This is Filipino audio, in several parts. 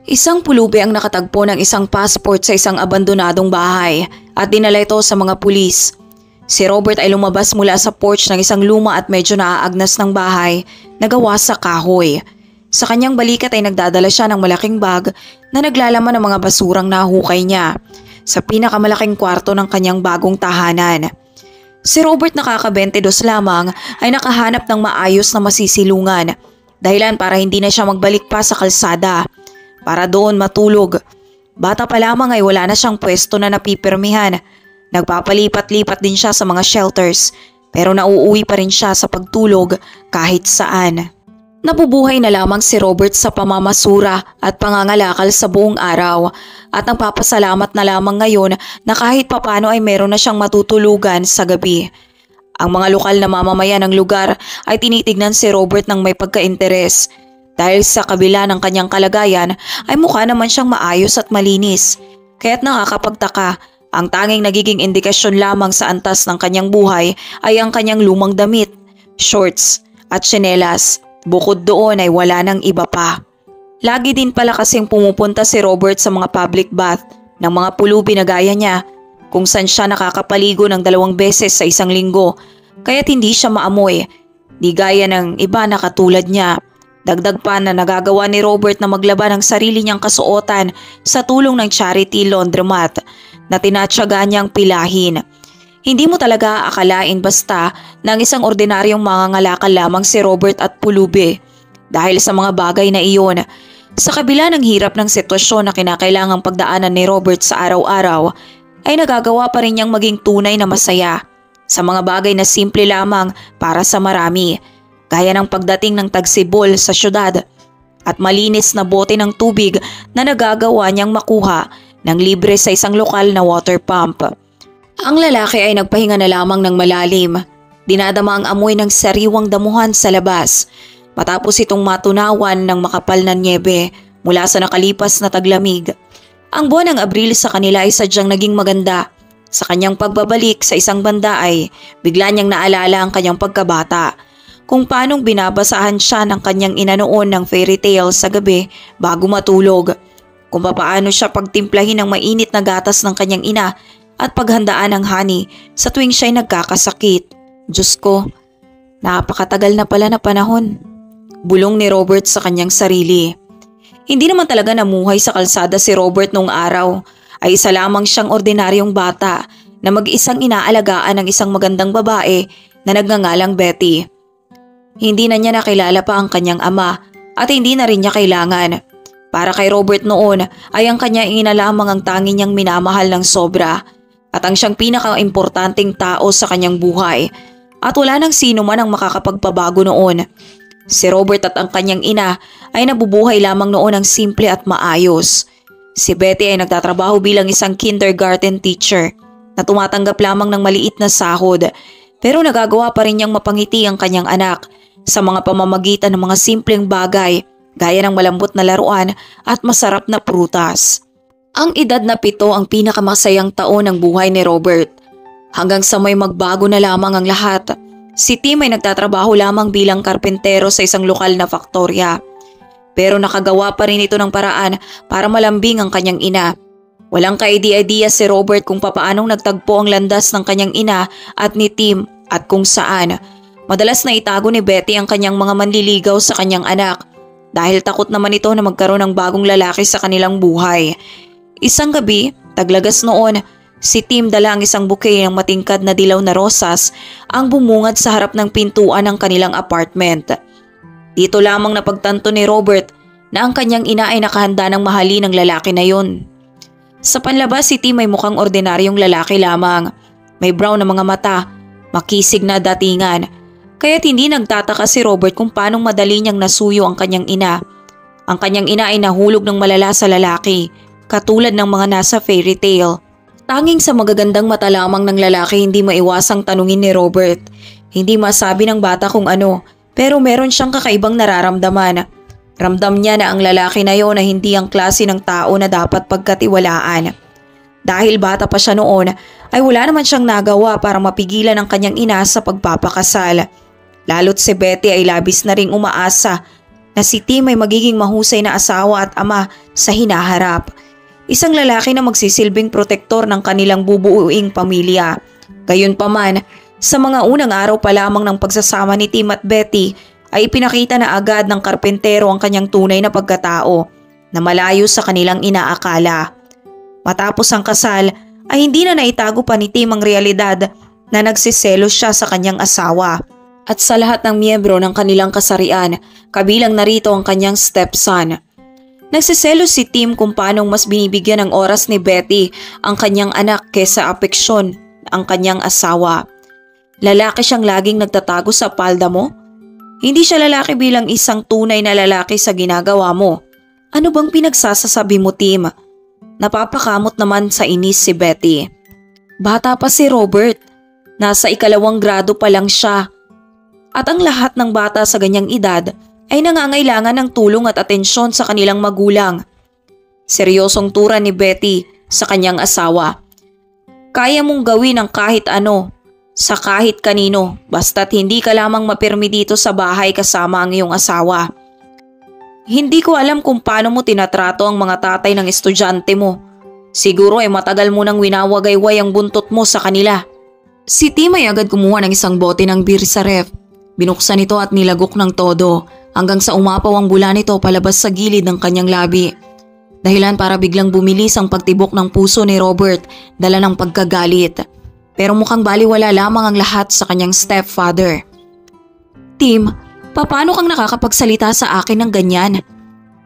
Isang pulubi ang nakatagpo ng isang passport sa isang abandonadong bahay at dinala ito sa mga pulis. Si Robert ay lumabas mula sa porch ng isang luma at medyo naaagnas ng bahay na gawa sa kahoy. Sa kanyang balikat ay nagdadala siya ng malaking bag na naglalaman ng mga basurang nahukay niya sa pinakamalaking kwarto ng kanyang bagong tahanan. Si Robert na kaka-22 lamang ay nakahanap ng maayos na masisilungan, dahilan para hindi na siya magbalik pa sa kalsada para doon matulog. Bata pa lamang ay wala na siyang pwesto na napipirmihan. Nagpapalipat-lipat din siya sa mga shelters pero nauuwi pa rin siya sa pagtulog kahit saan. Nabubuhay na lamang si Robert sa pamamasura at pangangalakal sa buong araw at nagpapasalamat na lamang ngayon na kahit papano ay meron na siyang matutulugan sa gabi. Ang mga lokal na mamamayan ng lugar ay tinitignan si Robert ng may pagka-interes dahil sa kabila ng kanyang kalagayan ay mukha naman siyang maayos at malinis. Kaya't nakakapagtaka, ang tanging nagiging indikasyon lamang sa antas ng kanyang buhay ay ang kanyang lumang damit, shorts at tsinelas. Bukod doon ay wala nang iba pa. Lagi din pala kasing pumupunta si Robert sa mga public bath ng mga pulubi na gaya niya kung saan siya nakakapaligo ng 2 beses sa isang linggo kaya't hindi siya maamoy, di gaya ng iba na katulad niya. Dagdag pa na nagagawa ni Robert na maglaba ng sarili niyang kasuotan sa tulong ng charity laundromat na tinatyaga niyang pilahin. Hindi mo talaga akalain basta ng isang ordinaryong mangangalakal lamang si Robert at pulubi dahil sa mga bagay na iyon. Sa kabila ng hirap ng sitwasyon na kinakailangang pagdaanan ni Robert sa araw-araw, ay nagagawa pa rin niyang maging tunay na masaya sa mga bagay na simple lamang para sa marami. Gaya ng pagdating ng tagsibol sa syudad at malinis na bote ng tubig na nagagawa niyang makuha ng libre sa isang lokal na water pump. Ang lalaki ay nagpahinga na lamang ng malalim. Dinadama ang amoy ng sariwang damuhan sa labas matapos itong matunawan ng makapal na nyebe mula sa nakalipas na taglamig. Ang buwan ng Abril sa kanila ay sadyang naging maganda. Sa kanyang pagbabalik sa isang banda ay bigla niyang naalala ang kanyang pagkabata. Kung paanong binabasahan siya ng kanyang ina noon ng fairy tale sa gabi bago matulog. Kung paano siya pagtimplahin ng mainit na gatas ng kanyang ina at paghandaan ng honey sa tuwing siya'y nagkakasakit. Diyos ko, napakatagal na pala na panahon. Bulong ni Robert sa kanyang sarili. Hindi naman talaga namuhay sa kalsada si Robert noong araw. Ay isa lamang siyang ordinaryong bata na mag-isang inaalagaan ng isang magandang babae na nagngangalang Betty. Hindi na niya nakilala pa ang kanyang ama at hindi na rin niya kailangan. Para kay Robert noon ay ang kanya ina lamang ang tangi niyang minamahal ng sobra at ang siyang pinaka-importanting tao sa kanyang buhay at wala nang sino man ang makakapagpabago noon. Si Robert at ang kanyang ina ay nabubuhay lamang noon ng simple at maayos. Si Betty ay nagtatrabaho bilang isang kindergarten teacher na tumatanggap lamang ng maliit na sahod pero nagagawa pa rin niyang mapangiti ang kanyang anak sa mga pamamagitan ng mga simpleng bagay gaya ng malambot na laruan at masarap na prutas. Ang edad na 7 ang pinakamasayang taon ng buhay ni Robert. Hanggang sa may magbago na lamang ang lahat. Si Tim ay nagtatrabaho lamang bilang karpentero sa isang lokal na faktorya. Pero nakagawa pa rin ito ng paraan para malambing ang kanyang ina. Walang ka-idea si Robert kung papaanong nagtagpo ang landas ng kanyang ina at ni Tim at kung saan. Madalas na itago ni Betty ang kanyang mga manliligaw sa kanyang anak dahil takot naman ito na magkaroon ng bagong lalaki sa kanilang buhay. Isang gabi, taglagas noon, si Tim dala ang isang bouquet ng matingkad na dilaw na rosas ang bumungad sa harap ng pintuan ng kanilang apartment. Dito lamang napagtanto ni Robert na ang kanyang ina ay nakahanda ng mahalin ng lalaki na yun. Sa panlabas si Tim ay mukhang ordinaryong lalaki lamang. May brown na mga mata, makisig na datingan. Kaya't hindi nagtataka si Robert kung paanong madali niyang nasuyo ang kanyang ina. Ang kanyang ina ay nahulog ng malala sa lalaki, katulad ng mga nasa fairy tale. Tanging sa magagandang mata lamang ng lalaki hindi maiwasang tanungin ni Robert. Hindi masabi ng bata kung ano, pero meron siyang kakaibang nararamdaman. Ramdam niya na ang lalaki na yon ay hindi ang klase ng tao na dapat pagkatiwalaan. Dahil bata pa siya noon, ay wala naman siyang nagawa para mapigilan ang kanyang ina sa pagpapakasal. Lalo't si Betty ay labis na ring umaasa na si Tim ay magiging mahusay na asawa at ama sa hinaharap. Isang lalaki na magsisilbing protektor ng kanilang bubuuing pamilya. Gayunpaman, sa mga unang araw pa lamang ng pagsasama ni Tim at Betty ay ipinakita na agad ng karpentero ang kanyang tunay na pagkatao na malayo sa kanilang inaakala. Matapos ang kasal ay hindi na naitago pa ni Tim ang realidad na nagsiselos siya sa kanyang asawa. At sa lahat ng miyembro ng kanilang kasarian, kabilang narito ang kanyang stepson. Nagsiselos si Tim kung paanong mas binibigyan ng oras ni Betty ang kanyang anak kesa apeksyon ang kanyang asawa. Lalaki siyang laging nagtatago sa palda mo? Hindi siya lalaki bilang isang tunay na lalaki sa ginagawa mo. Ano bang pinagsasasabi mo, Tim? Napapakamot naman sa inis si Betty. Bata pa si Robert. Nasa 2nd grado pa lang siya. At ang lahat ng bata sa ganyang edad ay nangangailangan ng tulong at atensyon sa kanilang magulang. Seryosong tura ni Betty sa kanyang asawa. Kaya mong gawin ang kahit ano, sa kahit kanino, basta't hindi ka lamang mapirmi dito sa bahay kasama ang iyong asawa. Hindi ko alam kung paano mo tinatrato ang mga tatay ng estudyante mo. Siguro ay matagal mo nang winawagayway ang buntot mo sa kanila. Si Tim ay agad kumuha ng isang bote ng beer sa ref. Binuksan ito at nilagok ng todo hanggang sa umapaw ang bula nito palabas sa gilid ng kanyang labi. Dahilan para biglang bumilis ang pagtibok ng puso ni Robert dala ng pagkagalit. Pero mukhang baliwala lamang ang lahat sa kanyang stepfather. Tim, paano kang nakakapagsalita sa akin ng ganyan?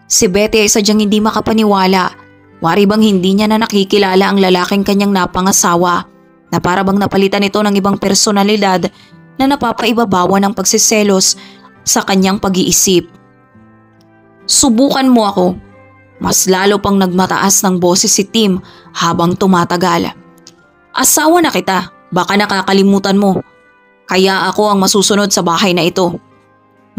Si Betty ay sadyang hindi makapaniwala. Wari bang hindi niya na nakikilala ang lalaking kanyang napangasawa na para bang napalitan ito ng ibang personalidad na napapaibabawan ng pagsiselos sa kanyang pag-iisip. Subukan mo ako. Mas lalo pang nagmataas ng boses si Tim habang tumatagal. Asawa na kita, baka nakakalimutan mo. Kaya ako ang masusunod sa bahay na ito.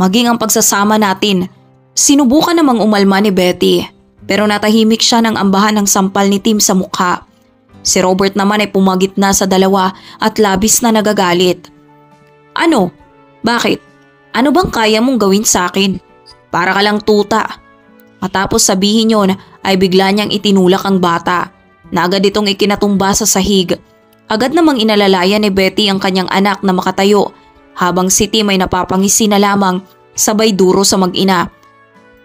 Maging ang pagsasama natin. Sinubukan namang umalma ni Betty pero natahimik siya ng ambahan ng sampal ni Tim sa mukha. Si Robert naman ay pumagit na sa dalawa at labis na nagagalit. Ano? Bakit? Ano bang kaya mong gawin sa akin? Para ka lang tuta. Matapos sabihin yon ay bigla niyang itinulak ang bata na agad itong ikinatumba sa sahig. Agad namang inalalaya ni Betty ang kanyang anak na makatayo habang si Tim ay napapangisi na lamang sabay duro sa mag-ina.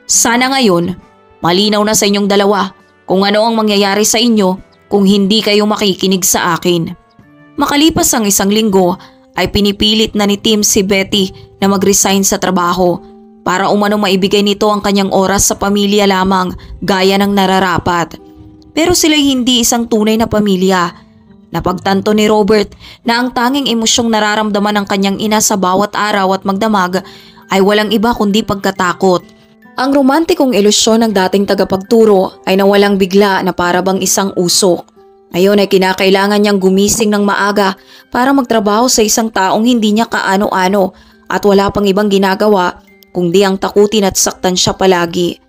Sana ngayon, malinaw na sa inyong dalawa kung ano ang mangyayari sa inyo kung hindi kayo makikinig sa akin. Makalipas ang 1 linggo ay pinipilit na ni Tim si Betty na mag-resign sa trabaho para umano maibigay nito ang kanyang oras sa pamilya lamang gaya ng nararapat. Pero sila'y hindi isang tunay na pamilya. Napagtanto ni Robert na ang tanging emosyong nararamdaman ng kanyang ina sa bawat araw at magdamag ay walang iba kundi pagkatakot. Ang romantikong ilusyon ng dating tagapagturo ay nawalang bigla na para bang isang usok. Ngayon ay kinakailangan niyang gumising ng maaga para magtrabaho sa isang taong hindi niya kaano-ano at wala pang ibang ginagawa kundi ang takutin at saktan siya palagi.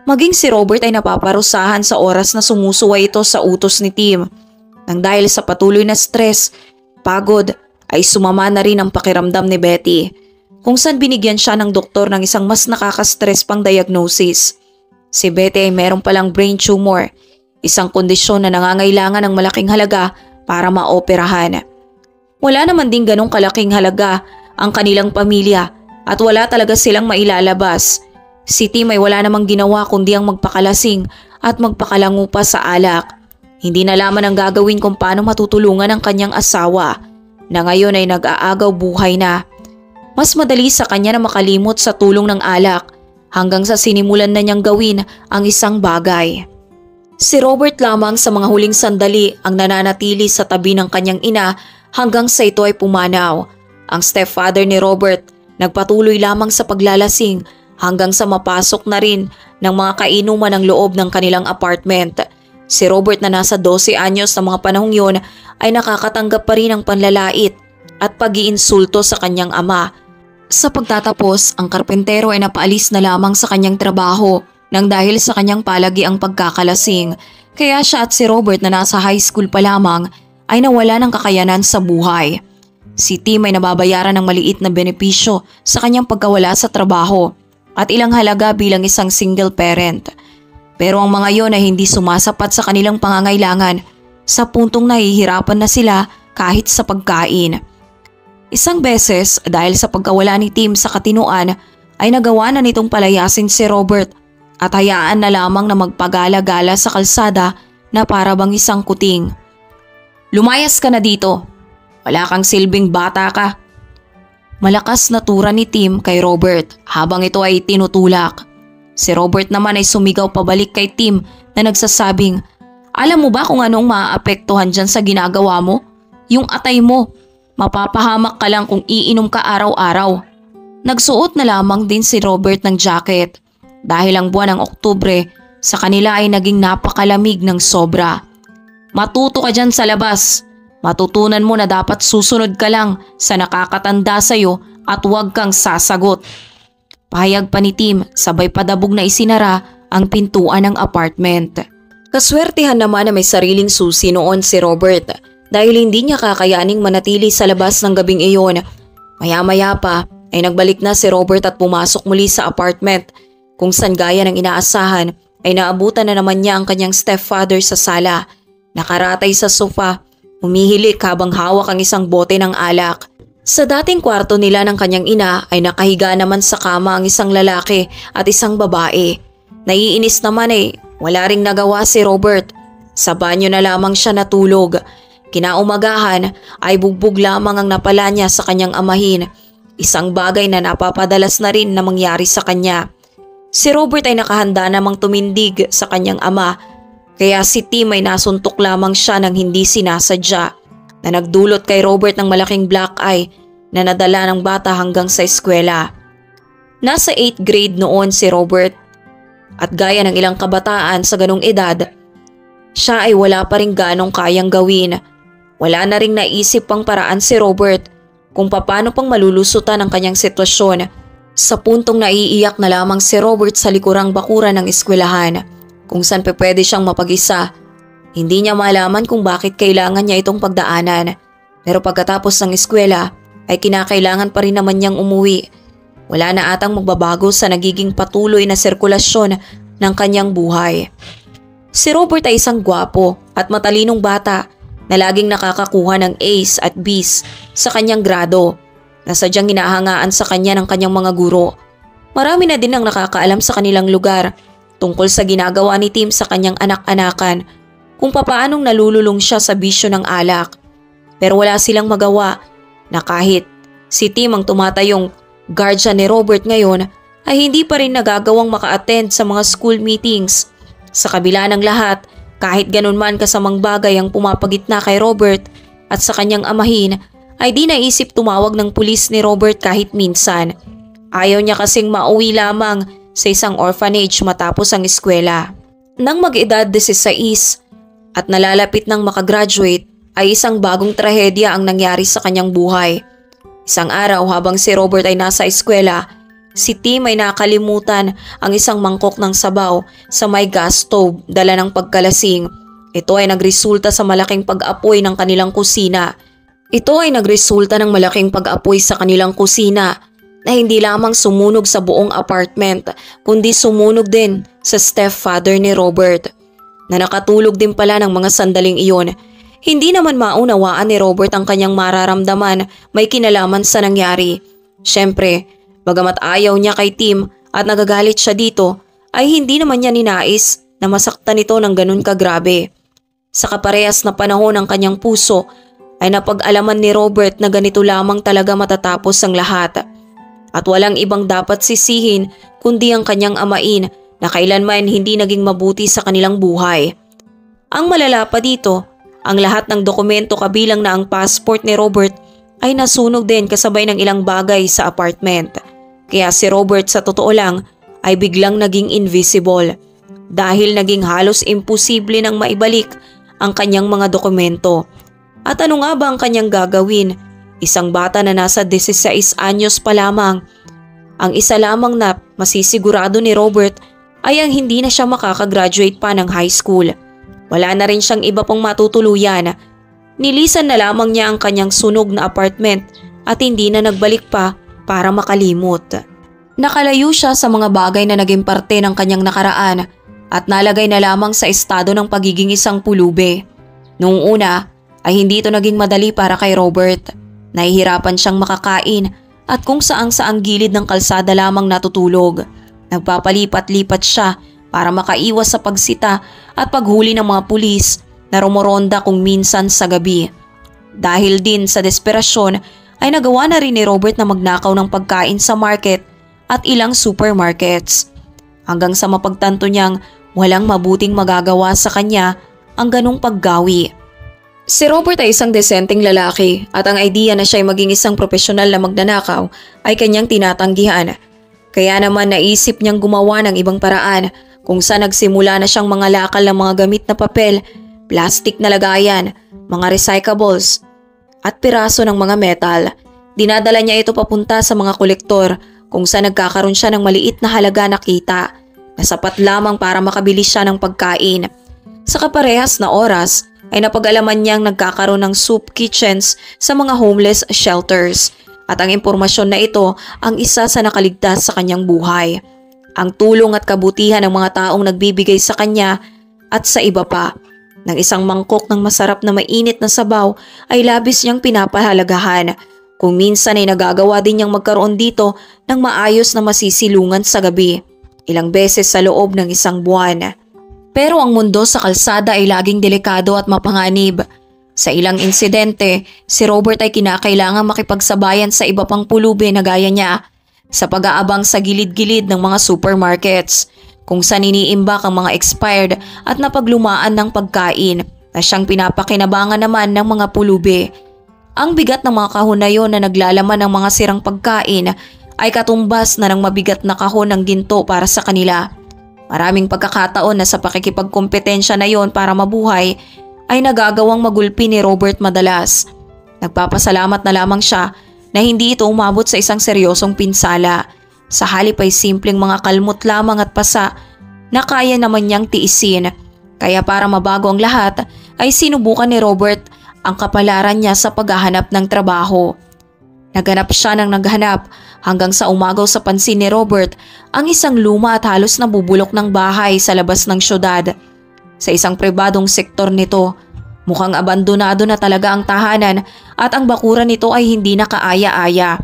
Maging si Robert ay napaparusahan sa oras na sumusuway ito sa utos ni Tim. Nang dahil sa patuloy na stress, pagod, ay sumama na rin ang pakiramdam ni Betty. Kung saan binigyan siya ng doktor ng isang mas nakaka-stress pang diagnosis. Si Betty ay meron palang brain tumor. Isang kondisyon na nangangailangan ng malaking halaga para maoperahan. Wala naman din ganong kalaking halaga ang kanilang pamilya at wala talaga silang mailalabas. Si Tim ay wala namang ginawa kundi ang magpakalasing at magpakalango pa sa alak. Hindi nalaman ang gagawin kung paano matutulungan ang kanyang asawa na ngayon ay nag-aagaw buhay na. Mas madali sa kanya na makalimot sa tulong ng alak hanggang sa sinimulan na niyang gawin ang isang bagay. Si Robert lamang sa mga huling sandali ang nananatili sa tabi ng kanyang ina hanggang sa ito ay pumanaw. Ang stepfather ni Robert nagpatuloy lamang sa paglalasing hanggang sa mapasok na rin ng mga kainuman ng loob ng kanilang apartment. Si Robert na nasa 12 anyos na mga panahong yon ay nakakatanggap pa rin ng panlalait at pag-iinsulto sa kanyang ama. Sa pagtatapos, ang karpentero ay napaalis na lamang sa kanyang trabaho nang dahil sa kanyang palagi ang pagkakalasing. Kaya siya at si Robert na nasa high school pa lamang ay nawala ng kakayanan sa buhay. Si Tim ay nababayaran ng maliit na benepisyo sa kanyang pagkawala sa trabaho at ilang halaga bilang isang single parent. Pero ang mga yon ay hindi sumasapat sa kanilang pangangailangan sa puntong nahihirapan na sila kahit sa pagkain. Isang beses dahil sa pagkawala ni Tim sa katinuan ay nagawa na nitong palayasin si Robert at hayaan na lamang na magpagala-gala sa kalsada na para bang isang kuting. "Lumayas ka na dito. Wala kang silbing bata ka." Malakas na tura ni Tim kay Robert habang ito ay tinutulak. Si Robert naman ay sumigaw pabalik kay Tim na nagsasabing, "Alam mo ba kung anong maaapektuhan dyan sa ginagawa mo? Yung atay mo. Mapapahamak ka lang kung iinom ka araw-araw." Nagsuot na lamang din si Robert ng jacket dahil ang buwan ng Oktubre sa kanila ay naging napakalamig ng sobra. "Matuto ka dyan sa labas. Matutunan mo na dapat susunod ka lang sa nakakatanda sa'yo at huwag kang sasagot." Pahayag pa ni Tim sabay padabog na isinara ang pintuan ng apartment. Kaswertihan naman na may sariling susi noon si Robert dahil hindi niya kakayaning manatili sa labas ng gabing iyon. Maya-maya pa ay nagbalik na si Robert at pumasok muli sa apartment kung saan gaya ng inaasahan ay naabutan na naman niya ang kanyang stepfather sa sala. Nakaratay sa sofa, humihilik habang hawak ang isang bote ng alak. Sa dating kwarto nila ng kanyang ina ay nakahiga naman sa kama ang isang lalaki at isang babae. Naiinis naman wala ring nagawa si Robert. Sa banyo na lamang siya natulog. Kinaumagahan ay bugbog lamang ang napala niya sa kanyang amahin. Isang bagay na napapadalas na rin na mangyari sa kanya. Si Robert ay nakahanda namang tumindig sa kanyang ama. Kaya si Tim ay nasuntok lamang siya ng hindi sinasadya na nagdulot kay Robert ng malaking black eye na nadala ng bata hanggang sa eskwela. Nasa 8th grade noon si Robert at gaya ng ilang kabataan sa ganong edad, siya ay wala pa rin ganong kayang gawin. Wala na ring naisip pang paraan si Robert kung paano pang malulusutan ang kanyang sitwasyon sa puntong naiiyak na lamang si Robert sa likurang bakuran ng eskwelahan kung saan pwede siyang mapag-isa. Hindi niya malaman kung bakit kailangan niya itong pagdaanan pero pagkatapos ng eskwela ay kinakailangan pa rin naman niyang umuwi. Wala na atang magbabago sa nagiging patuloy na sirkulasyon ng kanyang buhay. Si Robert ay isang gwapo at matalinong bata na laging nakakakuha ng A's at B's sa kanyang grado na sadyang hinahangaan sa kanya ng kanyang mga guro. Marami na din ang nakakaalam sa kanilang lugar tungkol sa ginagawa ni Tim sa kanyang anak-anakan kung papaanong nalululong siya sa bisyo ng alak. Pero wala silang magawa na kahit si Tim ang tumatayong guardian ni Robert ngayon ay hindi pa rin nagagawang maka-attend sa mga school meetings. Sa kabila ng lahat, kahit ganun man kasamang bagay ang pumapagitna kay Robert at sa kanyang amahin, ay di naisip tumawag ng pulis ni Robert kahit minsan. Ayaw niya kasing mauwi lamang sa isang orphanage matapos ang eskwela. Nang mag-edad 16 at nalalapit ng makagraduate ay isang bagong trahedya ang nangyari sa kanyang buhay. Isang araw habang si Robert ay nasa eskwela, si Tim ay nakalimutan ang isang mangkok ng sabaw sa may gas stove dala ng pagkalasing. Ito ay nagresulta sa malaking pag-apoy ng kanilang kusina. Na hindi lamang sumunog sa buong apartment kundi sumunog din sa stepfather ni Robert na nakatulog din pala ng mga sandaling iyon. Hindi naman maunawaan ni Robert ang kanyang mararamdaman may kinalaman sa nangyari. Siyempre, bagamat ayaw niya kay Tim at nagagalit siya dito, ay hindi naman niya ninais na masaktan ito ng ganun kagrabe. Sa kaparehas na panahon ng kanyang puso ay napag-alaman ni Robert na ganito lamang talaga matatapos ang lahat. At walang ibang dapat sisihin kundi ang kanyang amain na kailanman hindi naging mabuti sa kanilang buhay. Ang malala pa dito, ang lahat ng dokumento kabilang na ang passport ni Robert ay nasunog din kasabay ng ilang bagay sa apartment. Kaya si Robert sa totoo lang ay biglang naging invisible dahil naging halos imposible nang maibalik ang kanyang mga dokumento. At ano nga ba ang kanyang gagawin? Isang bata na nasa 16 anyos pa lamang. Ang isa lamang na masisigurado ni Robert ay ang hindi na siya makakagraduate pa ng high school. Wala na rin siyang iba pang matutuluyan. Nilisan na lamang niya ang kanyang sunog na apartment at hindi na nagbalik pa para makalimot. Nakalayo siya sa mga bagay na naging parte ng kanyang nakaraan at nalagay na lamang sa estado ng pagiging isang pulube. Noong una ay hindi ito naging madali para kay Robert. Nahihirapan siyang makakain at kung saang-saang gilid ng kalsada lamang natutulog. Nagpapalipat-lipat siya para makaiwas sa pagsita at paghuli ng mga pulis na rumoronda kung minsan sa gabi. Dahil din sa desperasyon ay nagawa na rin ni Robert na magnakaw ng pagkain sa market at ilang supermarkets. Hanggang sa mapagtanto niyang walang mabuting magagawa sa kanya ang ganong paggawi. Si Robert ay isang desenteng lalaki at ang idea na siya ay maging isang profesional na magnanakaw ay kanyang tinatanggihan. Kaya naman naisip niyang gumawa ng ibang paraan kung saan nagsimula na siyang mga lakal ng mga gamit na papel, plastic na lagayan, mga recyclables at piraso ng mga metal. Dinadala niya ito papunta sa mga kolektor kung saan nagkakaroon siya ng maliit na halaga na kita na sapat lamang para makabili siya ng pagkain. Sa kaparehas na oras ay napag-alaman niyang nagkakaroon ng soup kitchens sa mga homeless shelters at ang impormasyon na ito ang isa sa nakaligtas sa kanyang buhay. Ang tulong at kabutihan ng mga taong nagbibigay sa kanya at sa iba pa. Ng isang mangkok ng masarap na mainit na sabaw ay labis niyang pinapahalagahan. Kung minsan ay nagagawa din niyang magkaroon dito ng maayos na masisilungan sa gabi. Ilang beses sa loob ng isang buwan. Pero ang mundo sa kalsada ay laging delikado at mapanganib. Sa ilang insidente, si Robert ay kinakailangang makipagsabayan sa iba pang pulubi na gaya niya sa pag-aabang sa gilid-gilid ng mga supermarkets kung saan iniimbak ang mga expired at napaglumaan ng pagkain na siyang pinapakinabangan naman ng mga pulubi. Ang bigat ng mga kahon na yon na naglalaman ng mga sirang pagkain ay katumbas na ng mabigat na kahon ng ginto para sa kanila. Maraming pagkakataon na sa pakikipagkompetensya na yon para mabuhay ay nagagawang magulpi ni Robert madalas. Nagpapasalamat na lamang siya na hindi ito umabot sa isang seryosong pinsala. Sa halip ay simpleng mga kalmot lamang at pasa na kaya naman niyang tiisin. Kaya para mabago ang lahat ay sinubukan ni Robert ang kapalaran niya sa paghahanap ng trabaho. Naghanap siya ng naghanap hanggang sa umagaw sa pansin ni Robert ang isang luma at halos nabubulok ng bahay sa labas ng syudad. Sa isang pribadong sektor nito, mukhang abandonado na talaga ang tahanan at ang bakuran nito ay hindi nakaaya-aya.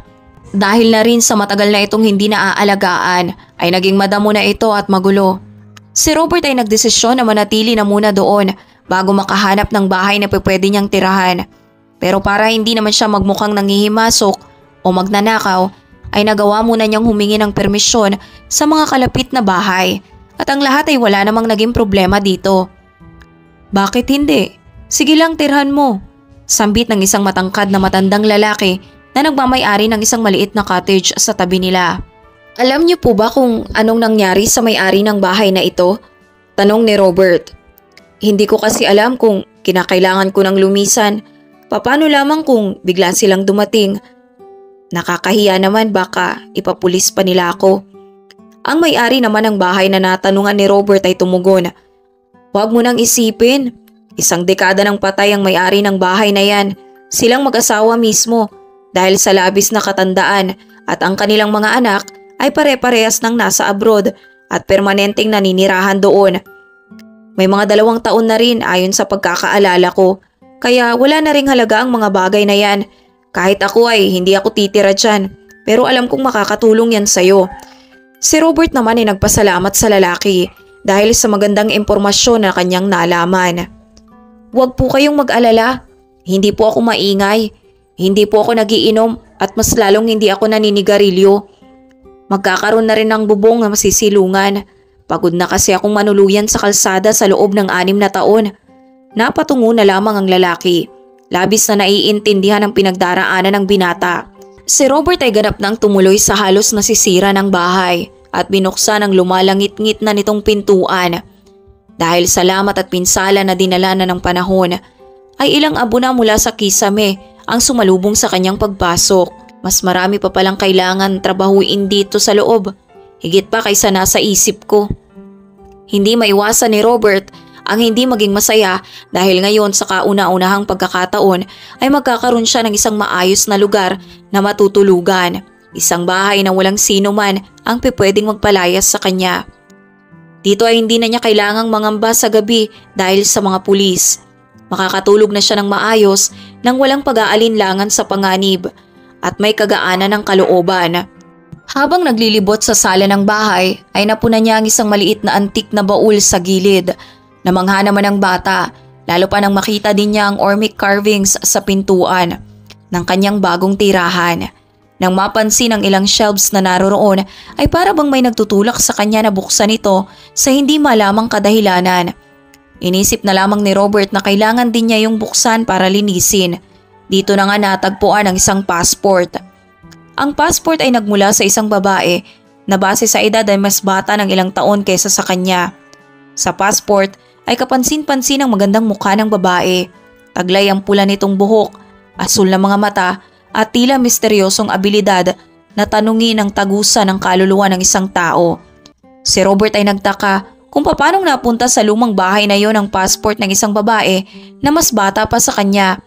Dahil na rin sa matagal na itong hindi naaalagaan ay naging madamo na ito at magulo. Si Robert ay nagdesisyon na manatili na muna doon bago makahanap ng bahay na pwede niyang tirahan. Pero para hindi naman siya magmukhang nangihimasok o magnanakaw ay nagawa muna niyang humingi ng permisyon sa mga kalapit na bahay at ang lahat ay wala namang naging problema dito. Bakit hindi? Sige lang tirhan mo. Sambit ng isang matangkad na matandang lalaki na nagmamay-ari ng isang maliit na cottage sa tabi nila. Alam niyo po ba kung anong nangyari sa may-ari ng bahay na ito? Tanong ni Robert. Hindi ko kasi alam kung kinakailangan ko ng lumisan. Paano lamang kung bigla silang dumating? Nakakahiya naman baka ipapulis pa nila ako. Ang may-ari naman ng bahay na natanungan ni Robert ay tumugon. Huwag mo nang isipin. Isang dekada ng patay ang may-ari ng bahay na yan. Silang mag-asawa mismo dahil sa labis na katandaan at ang kanilang mga anak ay pare-parehas nang nasa abroad at permanenteng naninirahan doon. May mga 2 taon na rin ayon sa pagkakaalala ko. Kaya wala na ring halaga ang mga bagay na yan. Kahit ako ay hindi ako titira dyan. Pero alam kong makakatulong yan sa'yo. Si Robert naman ay nagpasalamat sa lalaki dahil sa magandang impormasyon na kanyang nalaman. Huwag po kayong mag-alala. Hindi po ako maingay. Hindi po ako nagiinom at mas lalong hindi ako naninigarilyo. Magkakaroon na rin ng bubong na masisilungan. Pagod na kasi akong manuluyan sa kalsada sa loob ng 6 na taon. Napatungo na lamang ang lalaki. Labis na naiintindihan ang pinagdaraanan ng binata. Si Robert ay ganap nang tumuloy sa halos nasisira ng bahay at binuksan ang lumalangit-ngit na nitong pintuan. Dahil salamat at pinsala na dinala na ng panahon, ay ilang abo na mula sa kisame ang sumalubong sa kanyang pagpasok. Mas marami pa palang kailangan trabahuin dito sa loob, higit pa kaysa nasa isip ko. Hindi maiwasan ni Robert ang hindi maging masaya dahil ngayon sa kauna-unahang pagkakataon ay magkakaroon siya ng isang maayos na lugar na matutulugan. Isang bahay na walang sino man ang pwedeng magpalayas sa kanya. Dito ay hindi na niya kailangang mangamba sa gabi dahil sa mga pulis. Makakatulog na siya ng maayos nang walang pag-aalinlangan sa panganib at may kagaanan ng kalooban. Habang naglilibot sa sala ng bahay ay napuna niya ang isang maliit na antik na baul sa gilid. Namangha naman ang bata, lalo pa nang makita din niya ang ormic carvings sa pintuan ng kanyang bagong tirahan. Nang mapansin ang ilang shelves na naroroon ay para bang may nagtutulak sa kanya na buksan ito sa hindi malamang kadahilanan. Inisip na lamang ni Robert na kailangan din niya yung buksan para linisin. Dito na nga natagpuan ang isang passport. Ang passport ay nagmula sa isang babae na base sa edad ay mas bata ng ilang taon kaysa sa kanya. Sa passport ay kapansin-pansin ang magandang mukha ng babae. Taglay ang pula nitong buhok, asul na mga mata at tila misteryosong abilidad na tanungin ang tagusan ng kaluluwa ng isang tao. Si Robert ay nagtaka kung paanong napunta sa lumang bahay na yon ang passport ng isang babae na mas bata pa sa kanya.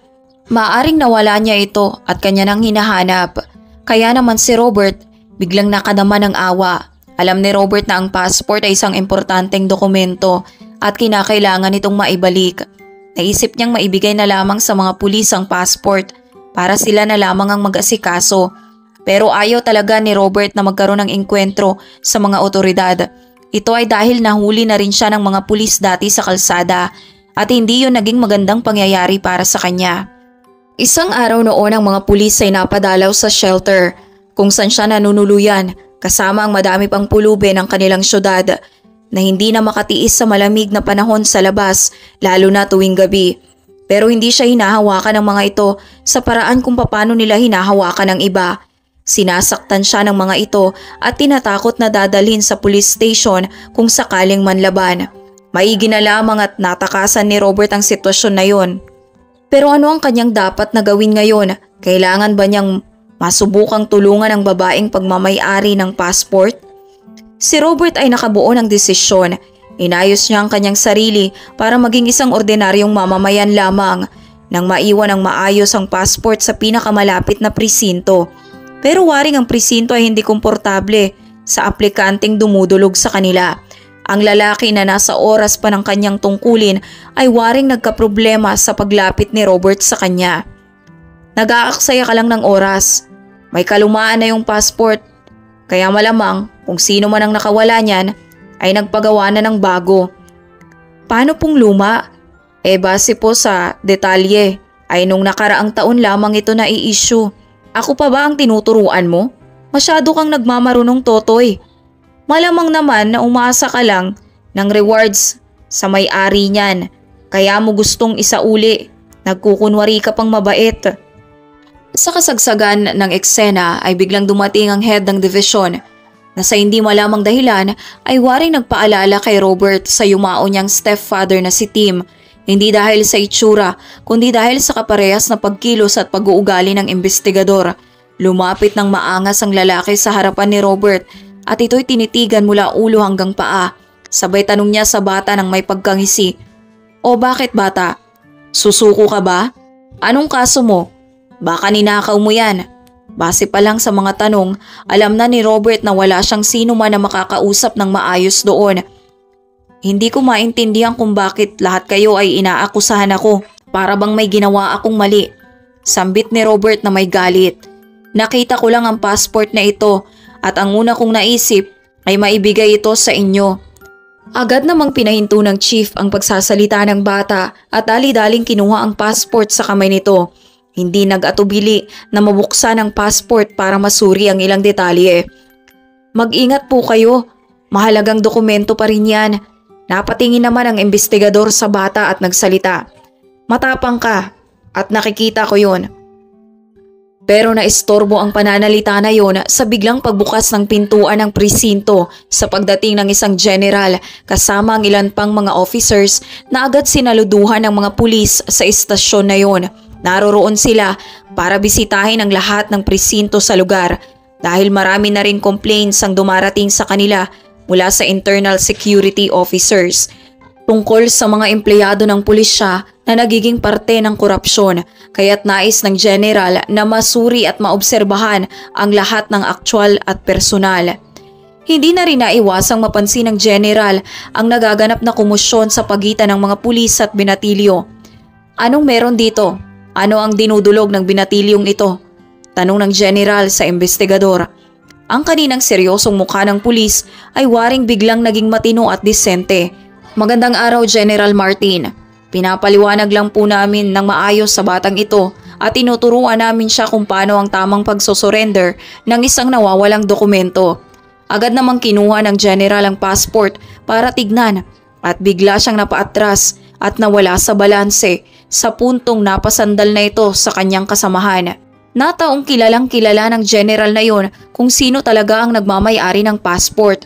Maaring nawala niya ito at kanya nang hinahanap. Kaya naman si Robert biglang nakadama ng awa. Alam ni Robert na ang passport ay isang importanteng dokumento at kinakailangan itong maibalik. Naisip niyang maibigay na lamang sa mga pulis ang passport para sila na lamang ang mag-asikaso. Pero ayaw talaga ni Robert na magkaroon ng engkwentro sa mga otoridad. Ito ay dahil nahuli na rin siya ng mga pulis dati sa kalsada at hindi yun naging magandang pangyayari para sa kanya. Isang araw noon ang mga pulis ay napadalaw sa shelter kung saan siya nanunuluyan kasama ang madami pang pulubi ng kanilang syudad na hindi na makatiis sa malamig na panahon sa labas lalo na tuwing gabi. Pero hindi siya hinahawakan ng mga ito sa paraan kung paano nila hinahawakan ng iba. Sinasaktan siya ng mga ito at tinatakot na dadalhin sa police station kung sakaling manlaban. Maigi na lamang at natakasan ni Robert ang sitwasyon na yon. Pero ano ang kanyang dapat na gawin ngayon? Kailangan ba niyang masubukang tulungan ang babaeng pagmamay-ari ng passport? Si Robert ay nakabuo ng desisyon. Inayos niya ang kanyang sarili para maging isang ordinaryong mamamayan lamang nang maiwan ng maayos ang passport sa pinakamalapit na presinto. Pero waring ang presinto ay hindi komportable sa aplikanteng dumudulog sa kanila. Ang lalaki na nasa oras pa ng kanyang tungkulin ay waring nagkaproblema sa paglapit ni Robert sa kanya. Nag-aaksaya ka lang ng oras. May kalumaan na yung passport. Kaya malamang kung sino man ang nakawala niyan ay nagpagawa na ng bago. Paano pong luma? Base po sa detalye ay nung nakaraang taon lamang ito na i-issue. Ako pa ba ang tinuturuan mo? Masyado kang nagmamarunong, Totoy. Malamang naman na umasa ka lang ng rewards sa may-ari niyan. Kaya mo gustong isauli. Nagkukunwari ka pang mabait. Sa kasagsagan ng eksena ay biglang dumating ang head ng division na sa hindi malamang dahilan ay waring nagpaalala kay Robert sa yumao niyang stepfather na si Tim. Hindi dahil sa itsura kundi dahil sa kaparehas na pagkilos at pag-uugali ng investigador. Lumapit ng maangas ang lalaki sa harapan ni Robert at ito'y tinitigan mula ulo hanggang paa. Sabay tanong niya sa bata nang may pagkangisi. O bakit bata? Susuko ka ba? Anong kaso mo? Baka ninakaw mo yan. Base pa lang sa mga tanong, alam na ni Robert na wala siyang sino man na makakausap ng maayos doon. Hindi ko maintindihan kung bakit lahat kayo ay inaakusahan ako. Para bang may ginawa akong mali. Sambit ni Robert na may galit. Nakita ko lang ang passport na ito at ang una kong naisip ay maibigay ito sa inyo. Agad namang pinahinto ng chief ang pagsasalita ng bata at dali-daling kinuha ang passport sa kamay nito. Hindi nag-atubili na mabuksan ang passport para masuri ang ilang detalye. Mag-ingat po kayo. Mahalagang dokumento pa rin yan. Napatingin naman ang investigador sa bata at nagsalita. Matapang ka at nakikita ko yon. Pero naistorbo ang pananalita na yon sa biglang pagbukas ng pintuan ng presinto sa pagdating ng isang general kasama ang ilan pang mga officers na agad sinaluduhan ng mga pulis sa istasyon na yon. Naroroon sila para bisitahin ang lahat ng presinto sa lugar dahil marami na rin complaints ang dumarating sa kanila mula sa internal security officers tungkol sa mga empleyado ng pulisya na nagiging parte ng korupsyon, kaya't nais ng general na masuri at maobserbahan ang lahat ng aktwal at personal. Hindi na rin naiwasang mapansin ng general ang nagaganap na kumusyon sa pagitan ng mga pulis at binatilyo. Anong meron dito? Ano ang dinudulog ng binatilyong ito? Tanong ng general sa investigador. Ang kaninang seryosong mukha ng pulis ay waring biglang naging matino at disente. Magandang araw, General Martin. Pinapaliwanag lang po namin ng maayos sa batang ito at tinuturuan namin siya kung paano ang tamang pagsosurrender ng isang nawawalang dokumento. Agad namang kinuha ng general ang passport para tignan at bigla siyang napaatras at nawala sa balanse sa puntong napasandal na ito sa kanyang kasamahan. Nataong kilalang kilala ng general na yon kung sino talaga ang nagmamay-ari ng passport.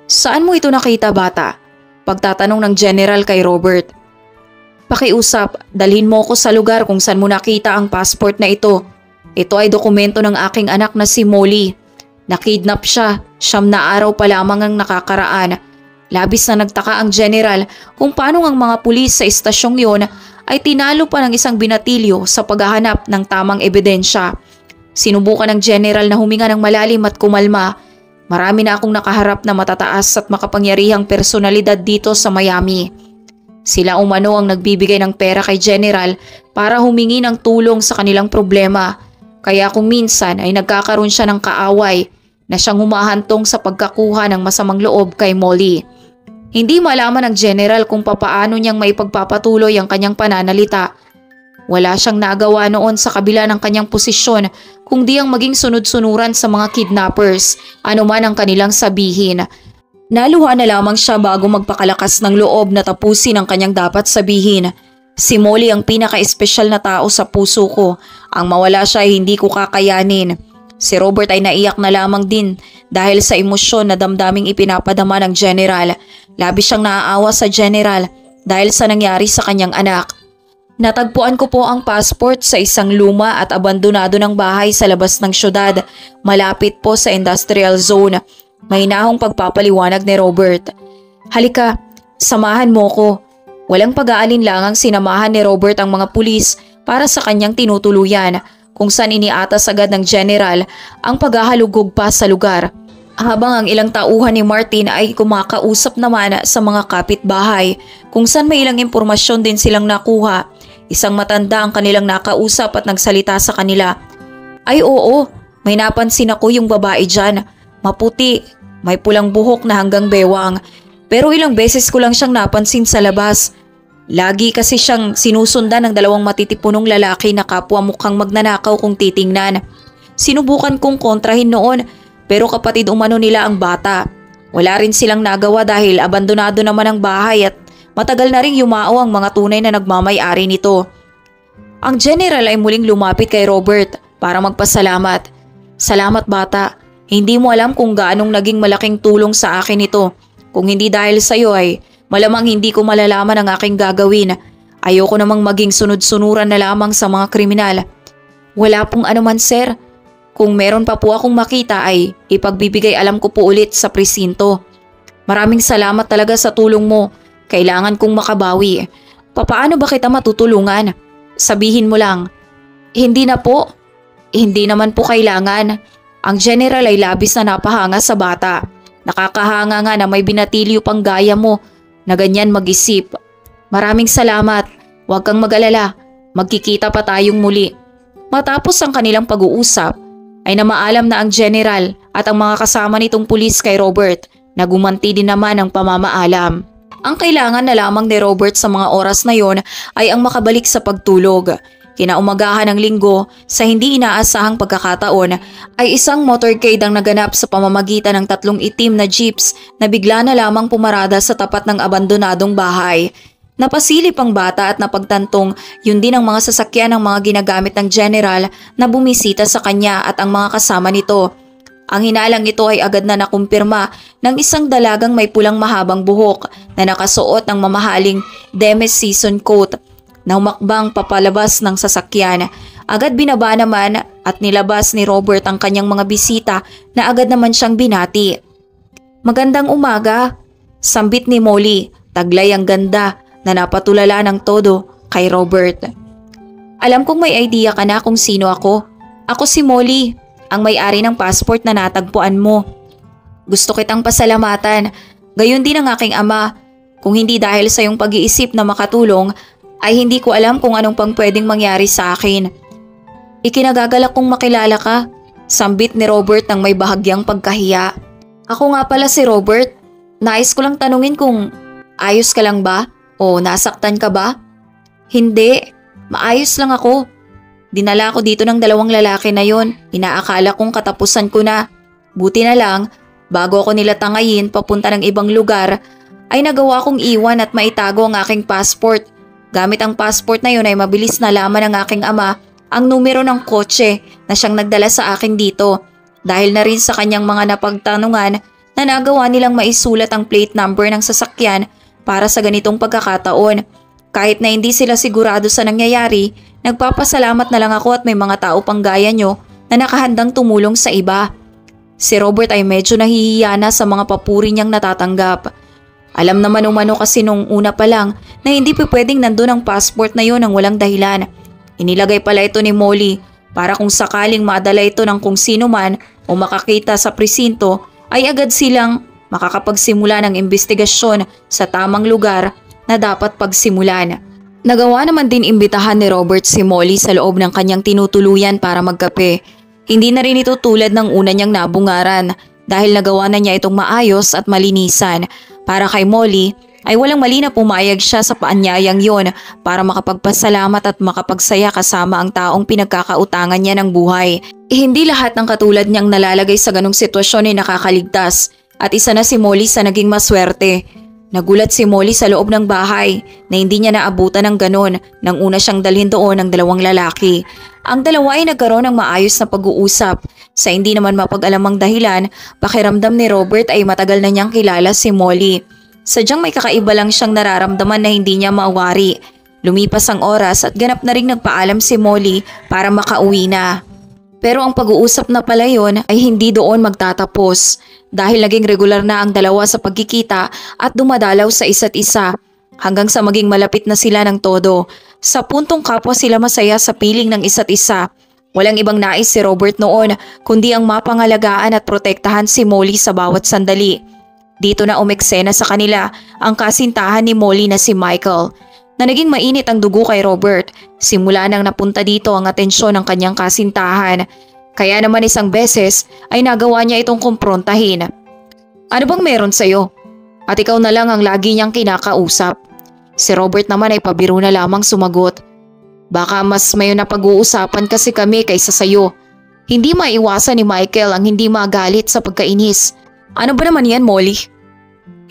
Saan mo ito nakita, bata? Pagtatanong ng general kay Robert. Pakiusap, dalhin mo ko sa lugar kung saan mo nakita ang passport na ito. Ito ay dokumento ng aking anak na si Molly. Nakidnap siya, 9 na araw pa lamang ang nakakaraan. Labis na nagtaka ang general kung paano ang mga pulis sa estasyong yon ay tinalo pa ng isang binatilyo sa paghahanap ng tamang ebidensya. Sinubukan ng general na huminga ng malalim at kumalma. Marami na akong nakaharap na matataas at makapangyarihang personalidad dito sa Miami. Sila umano ang nagbibigay ng pera kay general para humingi ng tulong sa kanilang problema. Kaya kung minsan ay nagkakaroon siya ng kaaway na siyang humahantong sa pagkakuha ng masamang loob kay Molly. Hindi malaman ng general kung papaano niyang maipagpapatuloy ang kanyang pananalita. Wala siyang nagawa noon sa kabila ng kanyang posisyon kundi ang maging sunod-sunuran sa mga kidnappers, anuman ang kanilang sabihin. Naluha na lamang siya bago magpakalakas ng loob na tapusin ang kanyang dapat sabihin. Si Molly ang pinaka-espesyal na tao sa puso ko. Ang mawala siya ay hindi ko kakayanin. Si Robert ay naiyak na lamang din dahil sa emosyon na damdaming ipinapadama ng general. Labis siyang naaawa sa general dahil sa nangyari sa kanyang anak. Natagpuan ko po ang passport sa isang luma at abandonado ng bahay sa labas ng syudad, malapit po sa industrial zone. Mahinahong pagpapaliwanag ni Robert. Halika, samahan mo ko. Walang pag-aalinlangang sinamahan ni Robert ang mga pulis para sa kanyang tinutuluyan kung saan iniatas agad ng general ang paghahalugog pa sa lugar. Habang ang ilang tauhan ni Martin ay kumakausap naman sa mga kapitbahay kung saan may ilang impormasyon din silang nakuha. Isang matanda ang kanilang nakausap at nagsalita sa kanila. Ay oo, may napansin ako yung babae dyan. Maputi, may pulang buhok na hanggang bewang. Pero ilang beses ko lang siyang napansin sa labas. Lagi kasi siyang sinusundan ng 2 matitipunong lalaki na kapwa mukhang magnanakaw kung titingnan. Sinubukan kong kontrahin noon pero kapatid umano nila ang bata. Wala rin silang nagawa dahil abandonado naman ang bahay at matagal na ring yumao ang mga tunay na nagmamay-ari nito. Ang general ay muling lumapit kay Robert para magpasalamat. Salamat bata, hindi mo alam kung gaanong naging malaking tulong sa akin ito. Kung hindi dahil sa iyo ay malamang hindi ko malalaman ang aking gagawin. Ayoko namang maging sunod-sunuran na lamang sa mga kriminal. Wala pong anuman sir. Kung meron pa po akong makita ay ipagbibigay alam ko po ulit sa presinto. Maraming salamat talaga sa tulong mo. Kailangan kong makabawi. Papaano ba kita matutulungan? Sabihin mo lang. Hindi na po. Hindi naman po kailangan. Ang general ay labis na napahanga sa bata. Nakakahanga nga na may binatilyo pang gaya mo na ganyan mag-isip. Maraming salamat. Huwag kang mag-alala. Magkikita pa tayong muli. Matapos ang kanilang pag-uusap, ay namaalam na ang general at ang mga kasama nitong pulis kay Robert na gumanti din naman ang pamamaalam. Ang kailangan na lamang ni Robert sa mga oras na yon ay ang makabalik sa pagtulog. Kinaumagahan ng linggo sa hindi inaasahang pagkakataon ay isang motorcade ang naganap sa pamamagitan ng 3 itim na jeeps na bigla na lamang pumarada sa tapat ng abandonadong bahay. Napasilip ang bata at napagtantong yun din ang mga sasakyan ng mga ginagamit ng general na bumisita sa kanya at ang mga kasama nito. Ang hinalang ito ay agad na nakumpirma ng isang dalagang may pulang mahabang buhok na nakasuot ng mamahaling Demes season coat na humakbang papalabas ng sasakyan. Agad binaba naman at nilabas ni Robert ang kanyang mga bisita na agad naman siyang binati. Magandang umaga, sambit ni Molly, taglay ang ganda na napatulala ng todo kay Robert. Alam kong may idea ka na kung sino ako. Ako si Molly, ang may-ari ng passport na natagpuan mo. Gusto kitang pasalamatan, gayon din ang aking ama. Kung hindi dahil sa iyong pag-iisip na makatulong, ay hindi ko alam kung anong pang pwedeng mangyari sa akin. Ikinagagalak kong makilala ka, sambit ni Robert ng may bahagyang pagkahiya. Ako nga pala si Robert. Nais ko lang tanungin kung ayos ka lang ba o nasaktan ka ba? Hindi, maayos lang ako. Dinala ko dito ng 2 lalaki na yon. Inaakala kong katapusan ko na. Buti na lang, bago ako nila tangayin papunta ng ibang lugar, ay nagawa kong iwan at maitago ang aking passport. Gamit ang passport na yun ay mabilis na laman ng aking ama ang numero ng kotse na siyang nagdala sa akin dito. Dahil na rin sa kanyang mga napagtanungan na nagawa nilang maisulat ang plate number ng sasakyan para sa ganitong pagkakataon. Kahit na hindi sila sigurado sa nangyayari, nagpapasalamat na lang ako at may mga tao pang gaya nyo na nakahandang tumulong sa iba. Si Robert ay medyo nahihiya na sa mga papuri niyang natatanggap. Alam naman umano kasi nung una pa lang na hindi pa pwedeng nandun ang passport na yon ng walang dahilan. Inilagay pala ito ni Molly para kung sakaling madala ito ng kung sino man o makakita sa presinto ay agad silang makakapagsimula ng investigasyon sa tamang lugar na dapat pagsimulan. Nagawa naman din imbitahan ni Robert si Molly sa loob ng kanyang tinutuluyan para magkape. Hindi na rin ito tulad ng una niyang nabungaran dahil nagawa na niya itong maayos at malinisan. Para kay Molly ay walang mali na pumayag siya sa paanyayang yon para makapagpasalamat at makapagsaya kasama ang taong pinagkakautangan niya ng buhay. Hindi lahat ng katulad niyang nalalagay sa ganong sitwasyon ay nakakaligtas at isa na si Molly sa naging maswerte. Nagulat si Molly sa loob ng bahay na hindi niya naabutan ng ganon nang una siyang dalhin doon ng 2 lalaki. Ang dalawa ay nagkaroon ng maayos na pag-uusap. Sa hindi naman mapag-alamang dahilan, pakiramdam ni Robert ay matagal na niyang kilala si Molly. Sadyang may kakaiba lang siyang nararamdaman na hindi niya mawari. Lumipas ang oras at ganap na ring nagpaalam si Molly para makauwi na. Pero ang pag-uusap na pala yun ay hindi doon magtatapos dahil naging regular na ang dalawa sa pagkikita at dumadalaw sa isa't isa hanggang sa maging malapit na sila ng todo. Sa puntong kapwa sila masaya sa piling ng isa't isa. Walang ibang nais si Robert noon kundi ang mapangalagaan at protektahan si Molly sa bawat sandali. Dito na umeksena sa kanila ang kasintahan ni Molly na si Michael na naging mainit ang dugo kay Robert simula nang napunta dito ang atensyon ng kanyang kasintahan. Kaya naman isang beses ay nagawa niya itong kumprontahin. Ano bang meron sa'yo? At ikaw na lang ang lagi niyang kinakausap. Si Robert naman ay pabiro na lamang sumagot. Baka mas may napag-uusapan kasi kami kaysa sa'yo. Hindi maiwasan ni Michael ang hindi magalit sa pagkainis. Ano ba naman yan, Molly?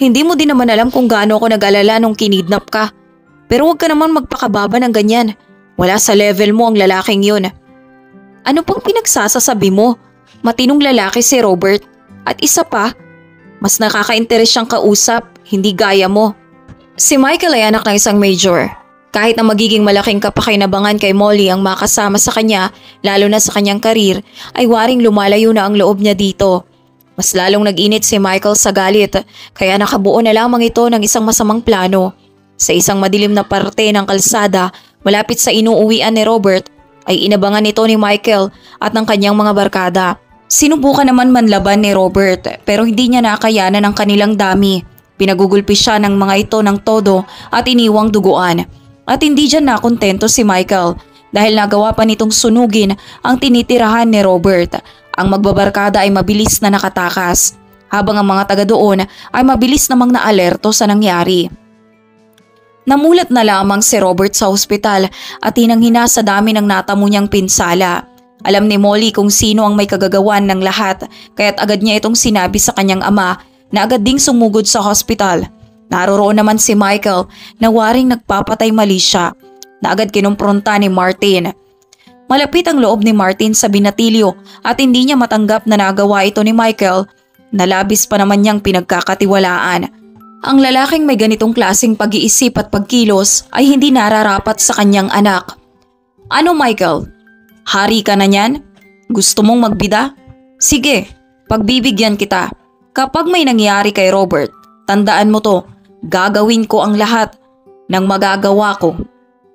Hindi mo din naman alam kung gaano ako nag-alala nung kinidnap ka. Pero huwag ka naman magpakababa ng ganyan. Wala sa level mo ang lalaking yun. Ano pang pinagsasasabi mo? Matinong lalaki si Robert. At isa pa, mas nakaka-interes siyang kausap, hindi gaya mo. Si Michael ay anak ng isang major. Kahit na magiging malaking kapakinabangan kay Molly ang makasama sa kanya, lalo na sa kanyang karir, ay waring lumalayo na ang loob niya dito. Mas lalong nag-init si Michael sa galit, kaya nakabuo na lamang ito ng isang masamang plano. Sa isang madilim na parte ng kalsada, malapit sa inuuwian ni Robert, ay inabangan ito ni Michael at ng kanyang mga barkada. Sinubukan naman manlaban ni Robert pero hindi niya nakayanan ang kanilang dami. Pinagugulpi siya ng mga ito ng todo at iniwang duguan. At hindi dyan nakontento si Michael dahil nagawa pa nitong sunugin ang tinitirahan ni Robert. Ang magbabarkada ay mabilis na nakatakas, habang ang mga taga doon ay mabilis namang naalerto sa nangyari. Namulat na lamang si Robert sa ospital at hinang-hina sa dami ng natamo niyang pinsala. Alam ni Molly kung sino ang may kagagawan ng lahat kaya't agad niya itong sinabi sa kanyang ama na agad ding sumugod sa hospital. Naroroon naman si Michael na waring nagpapatay mali siya na agad kinumpronta ni Martin. Malapit ang loob ni Martin sa binatilyo at hindi niya matanggap na nagawa ito ni Michael na labis pa naman niyang pinagkakatiwalaan. Ang lalaking may ganitong klaseng pag-iisip at pagkilos ay hindi nararapat sa kanyang anak. Ano Michael? Hari ka na niyan? Gusto mong magbida? Sige, pagbibigyan kita. Kapag may nangyari kay Robert, tandaan mo to, gagawin ko ang lahat ng magagawa ko.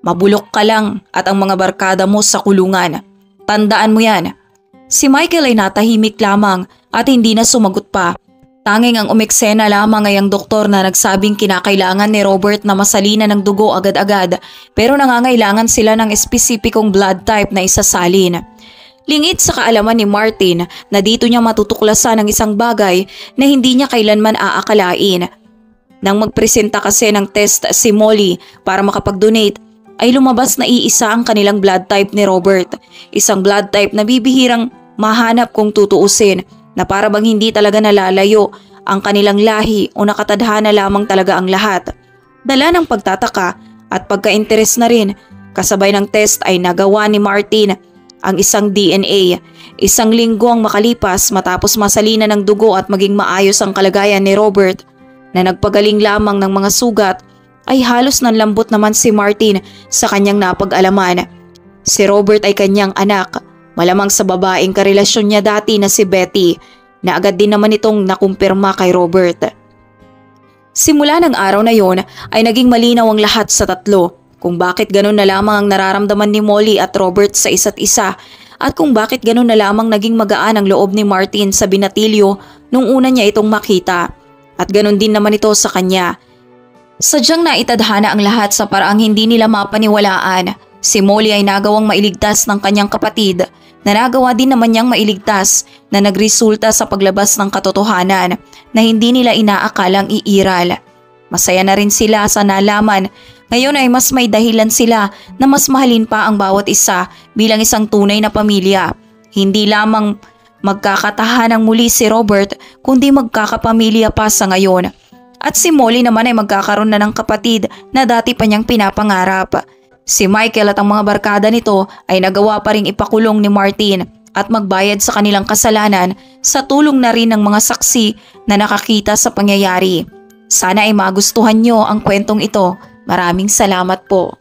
Mabulok ka lang at ang mga barkada mo sa kulungan. Tandaan mo yan. Si Michael ay natahimik lamang at hindi na sumagot pa. Tanging ang umeksena lamang ay ang doktor na nagsabing kinakailangan ni Robert na masalina ng dugo agad-agad pero nangangailangan sila ng espesipikong blood type na isasalin. Lingid sa kaalaman ni Martin na dito niya matutuklasan ang isang bagay na hindi niya kailanman aakalain. Nang magpresenta kasi ng test si Molly para makapag-donate ay lumabas na iisa ang kanilang blood type ni Robert. Isang blood type na bibihirang mahanap kung tutuusin na para bang hindi talaga nalalayo ang kanilang lahi o nakatadhana lamang talaga ang lahat. Dala ng pagtataka at pagka-interes na rin, kasabay ng test ay nagawa ni Martin ang isang DNA. Isang linggo ang makalipas matapos masalina ng dugo at maging maayos ang kalagayan ni Robert na nagpagaling lamang ng mga sugat ay halos nanlambot naman si Martin sa kanyang napag-alaman. Si Robert ay kanyang anak, malamang sa babaeng karelasyon niya dati na si Betty na agad din naman itong nakumpirma kay Robert. Simula ng araw na yon ay naging malinaw ang lahat sa tatlo kung bakit ganun na lamang ang nararamdaman ni Molly at Robert sa isa't isa at kung bakit ganun na lamang naging magaan ang loob ni Martin sa binatilyo nung una niya itong makita. At ganun din naman ito sa kanya. Sadyang naitadhana ang lahat sa paraang hindi nila mapaniwalaan. Si Molly ay nagawang mailigtas ng kanyang kapatid na nagawa din naman niyang mailigtas na nagresulta sa paglabas ng katotohanan na hindi nila inaakalang iiral. Masaya na rin sila sa nalaman. Ngayon ay mas may dahilan sila na mas mahalin pa ang bawat isa bilang isang tunay na pamilya. Hindi lamang magkakatahanang muli si Robert kundi magkakapamilya pa sa ngayon. At si Molly naman ay magkakaroon na ng kapatid na dati pa niyang pinapangarap. Si Michael at ang mga barkada nito ay nagawa pa ring ipakulong ni Martin at magbayad sa kanilang kasalanan sa tulong na rin ng mga saksi na nakakita sa pangyayari. Sana ay magustuhan niyo ang kwentong ito. Maraming salamat po.